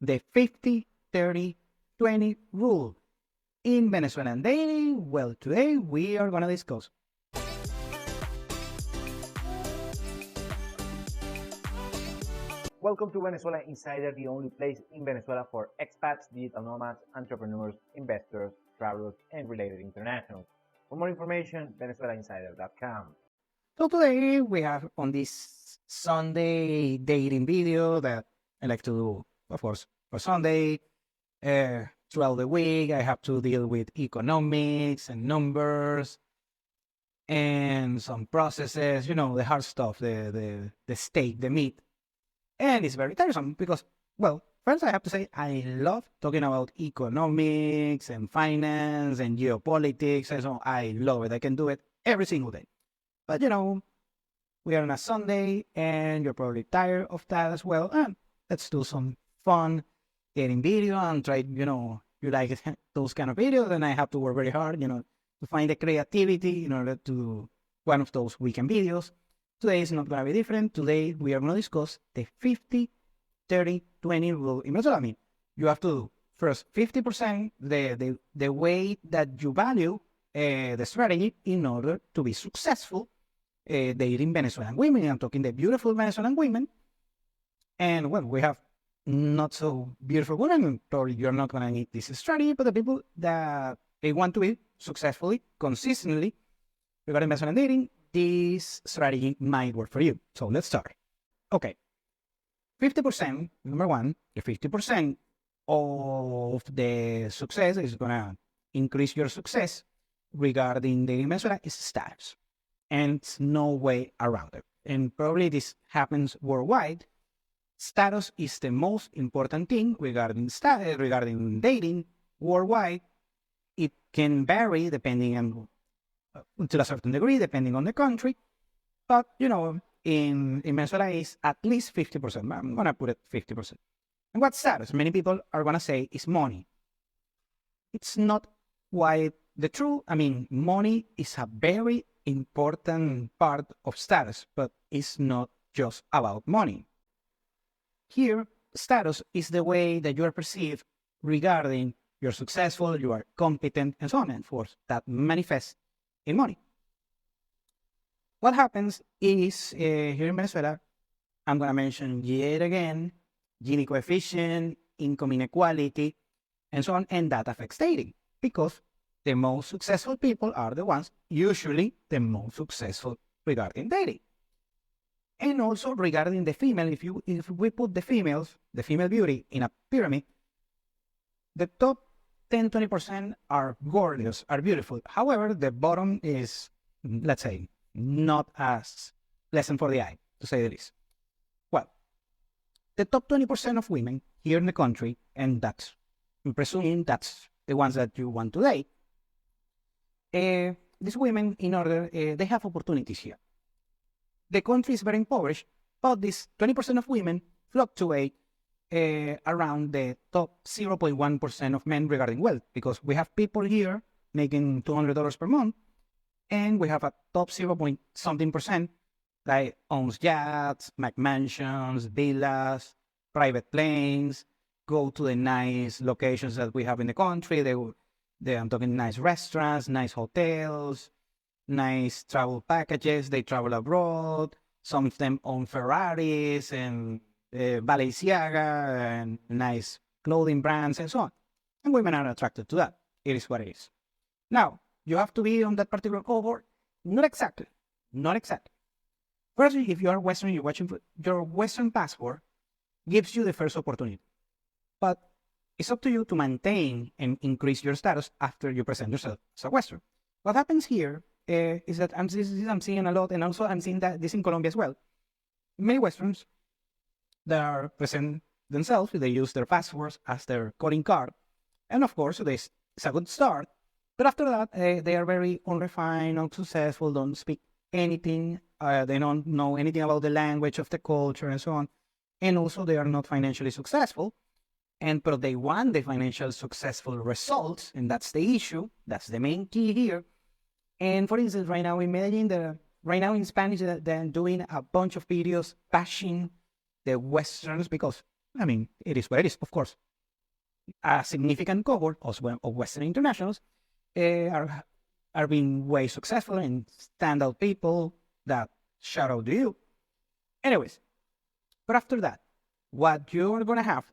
the 50-30-20 rule in Venezuelan dating. Well, today we are going to discuss. Welcome to Venezuela Insider, the only place in Venezuela for expats, digital nomads, entrepreneurs, investors, travelers, and related internationals. For more information, venezuelainsider.com. So today we have on this Sunday dating video that I like to do, of course, for Sunday. Throughout the week, I have to deal with economics and numbers and some processes, the hard stuff, the steak, the meat. And it's very tiresome because, well, first I have to say I love talking about economics and finance and geopolitics. And so I love it. I can do it every single day. But, we are on a Sunday and you're probably tired of that as well. And let's do some fun getting video and try, you like those kind of videos. And I have to work very hard, to find the creativity in order to do one of those weekend videos. Today is not going to be different. Today we are going to discuss the 50-30-20 rule in Venezuela. I mean, you have to do first 50% the way that you value the strategy in order to be successful dating Venezuelan women. I'm talking the beautiful Venezuelan women. And well, we have not so beautiful women. Probably you're not going to need this strategy, but the people that they want to be successfully, consistently regarding Venezuelan dating, this strategy might work for you. So let's start. Okay. 50%, number one, the 50% of the success is going to increase your success regarding dating Venezuela is status. And it's no way around it. And probably this happens worldwide. Status is the most important thing regarding dating worldwide. It can vary depending on to a certain degree, depending on the country. But, in Venezuela is at least 50%. I'm going to put it 50%. And what status? Many people are going to say is money. It's not quite the truth. I mean, money is a very important part of status, but it's not just about money. Here, status is the way that you are perceived regarding you're successful, you are competent, and so on and forth. That manifests in money. What happens is here in Venezuela, I'm going to mention yet again Gini coefficient, income inequality, and so on, and that affects dating because the most successful people are the ones usually the most successful regarding dating. And also regarding the female, if we put the female beauty in a pyramid, the top 10-20% are gorgeous, are beautiful. However, the bottom is, let's say, not as pleasant for the eye, to say the least. Well, the top 20% of women here in the country, and that's, I'm presuming that's the ones that you want to date, these women, in order, they have opportunities here. The country is very impoverished, but this 20% of women fluctuate around the top 0.1% of men regarding wealth, because we have people here making $200 per month, and we have a top 0.something% that owns yachts, McMansions, villas, private planes, go to the nice locations that we have in the country. I'm talking nice restaurants, nice hotels, nice travel packages. They travel abroad. Some of them own Ferraris and Balenciaga and nice clothing brands and so on. And women are attracted to that. It is what it is. Now, you have to be on that particular cohort? Not exactly. Not exactly. Firstly, if you are Western, you're watching, your Western passport gives you the first opportunity. But it's up to you to maintain and increase your status after you present yourself as a Western. What happens here is that I'm seeing a lot, and also I'm seeing that this in Colombia as well. Many Westerns that are present themselves, they use their passports as their calling card. And of course, it's a good start. But after that, they are very unrefined, unsuccessful, don't speak anything. They don't know anything about the language of the culture and so on. And also, they are not financially successful. But they want the financial successful results, and that's the issue. That's the main key here. And for instance, right now in Medellin, right now in Spanish, they're doing a bunch of videos bashing the Westerns because I mean, it is what it is. Of course, a significant cohort of Western internationals uh, are are being way successful and standout people that shout out to you. Anyways, but after that, what you're gonna have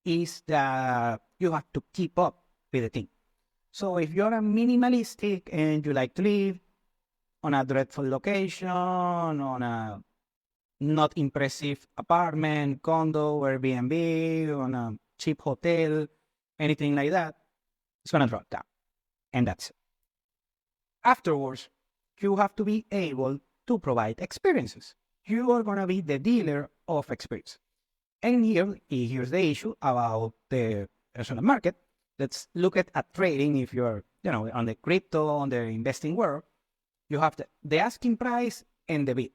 is that you have to keep up with the thing. So if you're a minimalistic and you like to live on a dreadful location, on a not impressive apartment, condo, Airbnb, on a cheap hotel, anything like that, it's gonna drop down. And that's it. Afterwards, you have to be able to provide experiences. You are gonna be the dealer of experience. And here's the issue about the personal market. Let's look at trading. If you're, on the crypto, on the investing world, you have the asking price and the bid.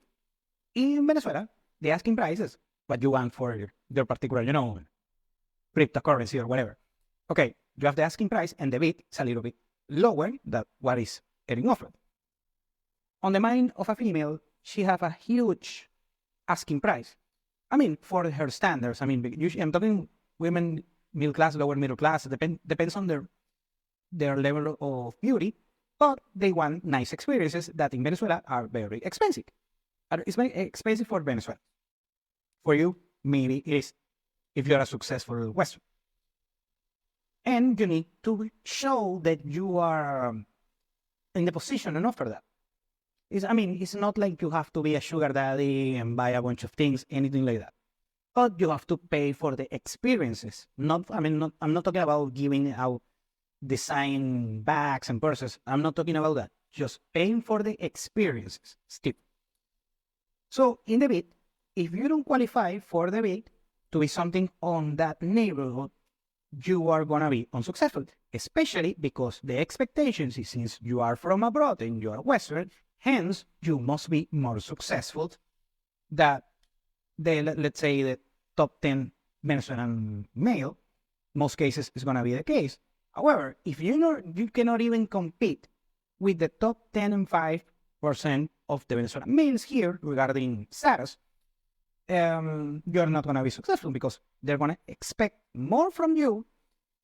In Venezuela, the asking price is what you want for your particular, cryptocurrency or whatever. Okay, you have the asking price and the bid is a little bit lower than what is getting offered. On the mind of a female, she have a huge asking price. I mean, for her standards. I mean, usually I'm talking women, middle class, lower middle class. Depends on their level of beauty, but they want nice experiences that in Venezuela are very expensive. It's very expensive for Venezuela. For you, maybe it is if you're a successful Western. And you need to show that you are in the position and offer that. It's not like you have to be a sugar daddy and buy a bunch of things, anything like that. But you have to pay for the experiences. I'm not talking about giving out design bags and purses. I'm not talking about that. Just paying for the experiences still. So in the bid, if you don't qualify for the bid to be something on that neighborhood, you are going to be unsuccessful, especially because the expectations is since you are from abroad and you are Western, hence you must be more successful than let's say the top 10 Venezuelan male. Most cases is going to be the case. However, if you cannot even compete with the top 10 and 5% of the Venezuelan males here regarding status, you're not going to be successful because they're going to expect more from you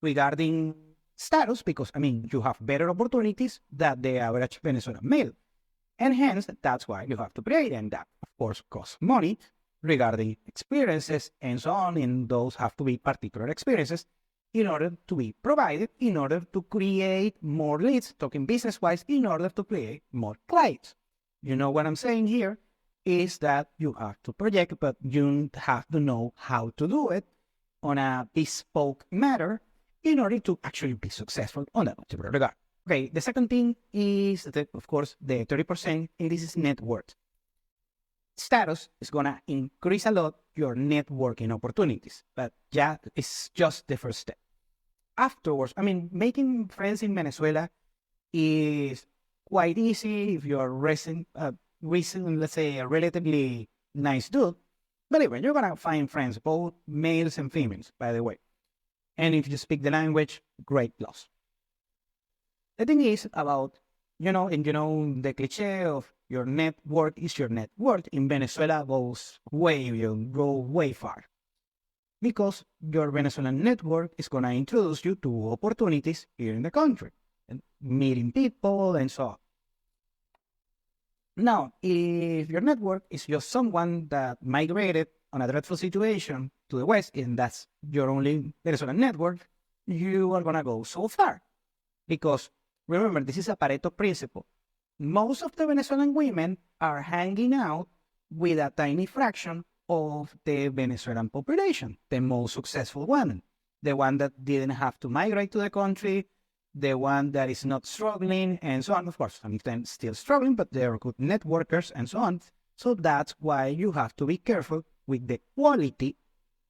regarding status because, you have better opportunities than the average Venezuelan male. And hence, that's why you have to pay. And that, of course, costs money regarding experiences and so on. And those have to be particular experiences in order to be provided, in order to create more leads, talking business-wise, in order to create more clients. You know what I'm saying here is that you have to project, but you have to know how to do it on a bespoke matter in order to actually be successful on that particular regard. Okay, the second thing is, of course, the 30%, and this is net worth. Status is going to increase a lot your networking opportunities, but yeah, it's just the first step. Afterwards, making friends in Venezuela is quite easy if you're recent, let's say, a relatively nice dude. But anyway, you're going to find friends, both males and females, by the way. And if you speak the language, great plus. The thing is about, the cliche of your network is your net worth in Venezuela goes way far. Because your Venezuelan network is going to introduce you to opportunities here in the country, and meeting people and so on. Now, if your network is just someone that migrated on a dreadful situation to the West, and that's your only Venezuelan network, you are going to go so far. Because remember, this is a Pareto principle. Most of the Venezuelan women are hanging out with a tiny fraction of the Venezuelan population, the most successful women, the one that didn't have to migrate to the country, the one that is not struggling, and so on. Of course, some of them still struggling, but they're good networkers and so on. So that's why you have to be careful with the quality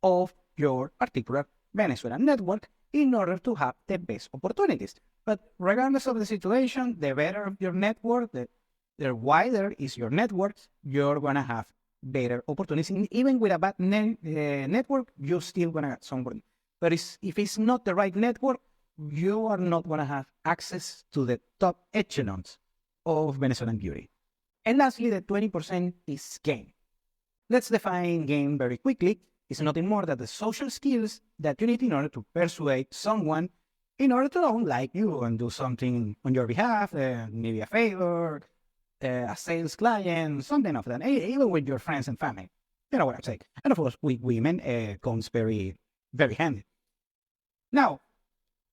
of your particular Venezuelan network in order to have the best opportunities. But regardless of the situation, the better your network, the wider is your network, you're going to have better opportunities. And even with a bad network, you're still going to get somebody. But if it's not the right network, you are not going to have access to the top echelons of Venezuelan beauty. And lastly, the 20% is game. Let's define game very quickly. is nothing more than the social skills that you need in order to persuade someone in order to don't like you and do something on your behalf, maybe a favor, a sales client, something of that, even with your friends and family. You know what I'm saying? And of course, with women, comes very, very handy. Now,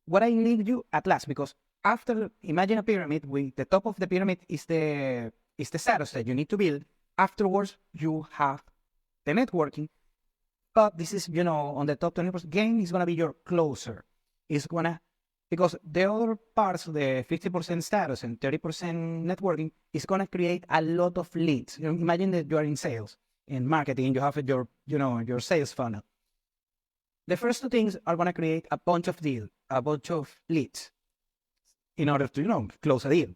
what I leave you at last, because after imagine a pyramid, with the top of the pyramid is the status that you need to build. Afterwards, you have the networking, but this is, on the top 20%. Game is gonna be your closer. It's gonna because the other parts, the 50% status and 30% networking, is gonna create a lot of leads. Imagine that you are in sales and marketing, you have your sales funnel. The first two things are gonna create a bunch of leads in order to, close a deal.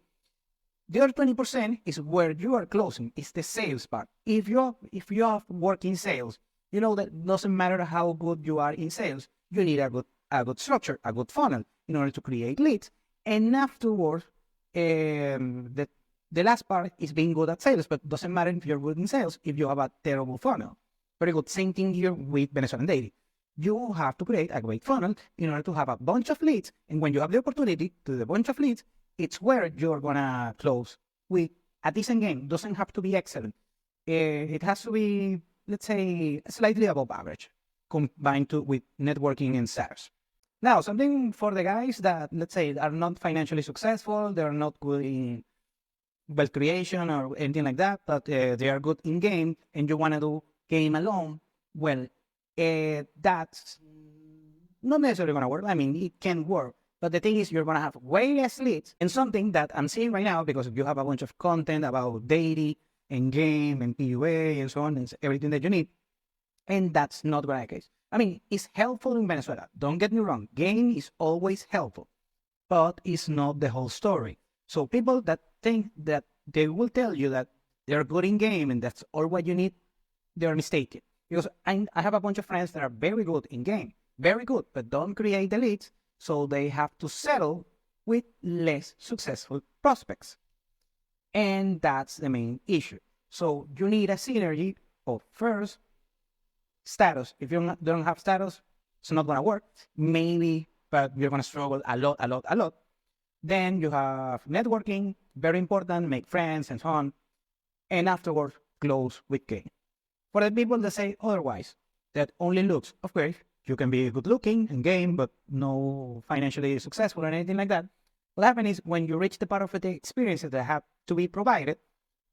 The other 20% is where you are closing, is the sales part. If you have work in sales, you know that doesn't matter how good you are in sales, you need a good structure, a good funnel in order to create leads. And afterwards, the last part is being good at sales, but doesn't matter if you're good in sales if you have a terrible funnel. Very good. Same thing here with Venezuelan dating. You have to create a great funnel in order to have a bunch of leads. And when you have the opportunity to do a bunch of leads, it's where you're gonna close with a decent game. Doesn't have to be excellent. It has to be, let's say, slightly above average, combined with networking and sales. Now, something for the guys that, let's say, are not financially successful, they're not good in wealth creation or anything like that, but they are good in game, and you want to do game alone. Well, that's not necessarily going to work. I mean, it can work, but the thing is, you're going to have way less leads. And something that I'm seeing right now, because you have a bunch of content about dating and game and PUA and so on, and everything that you need, and that's not going to be the case. I mean, it's helpful in Venezuela. Don't get me wrong. Game is always helpful, but it's not the whole story. So people that think that they will tell you that they're good in game and that's all what you need, they're mistaken. Because I have a bunch of friends that are very good in game, very good, but don't create the leads, so they have to settle with less successful prospects. And that's the main issue. So you need a synergy of first, status. If you don't have status, it's not going to work. Maybe, but you're going to struggle a lot. Then you have networking, very important, make friends and so on. And afterwards, close with game. For the people that say otherwise, that only looks, of course, you can be good looking in game, but no financially successful or anything like that. What happens is when you reach the part of the experiences that have to be provided,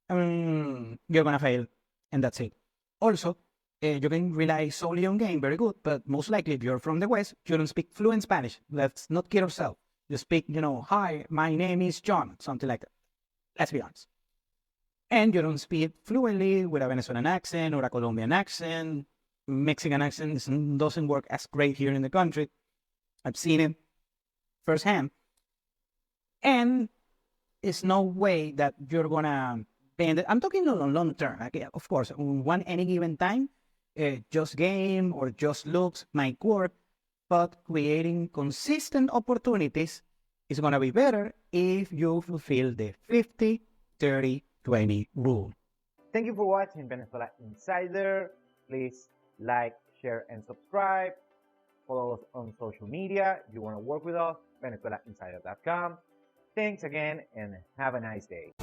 you're going to fail, and that's it. Also, you can rely solely on game, very good, but most likely if you're from the West, you don't speak fluent Spanish. Let's not kid ourselves. You speak, hi, my name is John, something like that. Let's be honest. And you don't speak fluently with a Venezuelan accent or a Colombian accent. Mexican accent doesn't work as great here in the country. I've seen it firsthand. And it's no way that you're going to bend it. I'm talking on long term. Okay? Of course, on any given time, just game or just looks might work, but creating consistent opportunities is going to be better if you fulfill the 50-30-20 rule. Thank you for watching Venezuela Insider. Please like, share, and subscribe. Follow us on social media. If you want to work with us, VenezuelaInsider.com. Thanks again, and have a nice day.